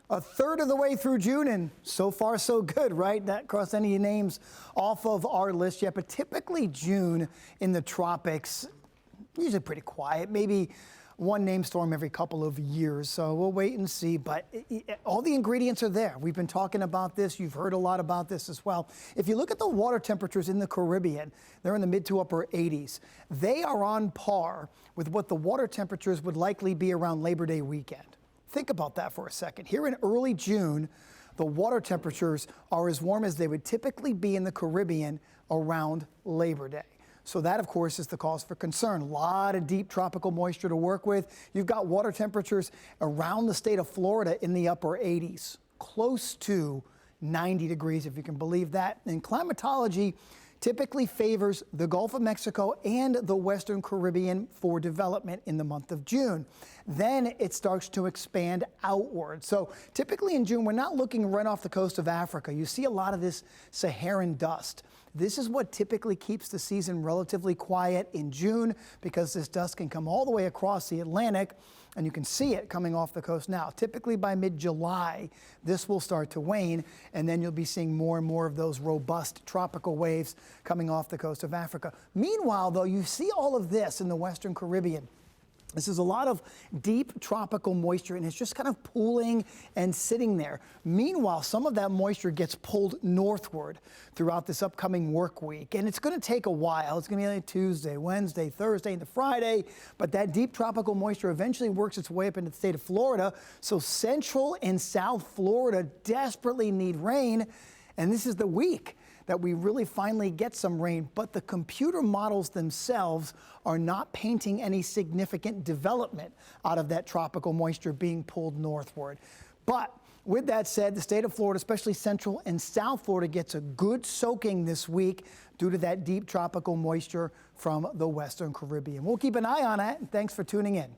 A third of the way through June, and so far so good, right? Not cross any names off of our list yet, but typically June in the tropics, usually pretty quiet, maybe one name storm every couple of years. So we'll wait and see, but all the ingredients are there. We've been talking about this. You've heard a lot about this as well. If you look at the water temperatures in the Caribbean, they're in the mid to upper 80s. They are on par with what the water temperatures would likely be around Labor Day weekend. Think about that for a second. Here in early June, the water temperatures are as warm as they would typically be in the Caribbean around Labor Day. So that, of course, is the cause for concern. A lot of deep tropical moisture to work with. You've got water temperatures around the state of Florida in the upper 80s, close to 90 degrees, if you can believe that. And climatology typically favors the Gulf of Mexico and the Western Caribbean for development in the month of June. Then it starts to expand outward. So typically in June, we're not looking right off the coast of Africa. You see a lot of this Saharan dust. This is what typically keeps the season relatively quiet in June, because this dust can come all the way across the Atlantic, and you can see it coming off the coast now. Typically by mid-July, this will start to wane, and then you'll be seeing more and more of those robust tropical waves coming off the coast of Africa. Meanwhile, though, you see all of this in the Western Caribbean. This is a lot of deep tropical moisture, and it's just kind of pooling and sitting there. Meanwhile, some of that moisture gets pulled northward throughout this upcoming work week, and it's going to take a while. It's going to be like Tuesday, Wednesday, Thursday, into Friday, but that deep tropical moisture eventually works its way up into the state of Florida. So Central and South Florida desperately need rain, and this is the week that we really finally get some rain, but the computer models themselves are not painting any significant development out of that tropical moisture being pulled northward. But with that said, the state of Florida, especially Central and South Florida, gets a good soaking this week due to that deep tropical moisture from the Western Caribbean. We'll keep an eye on it, and thanks for tuning in.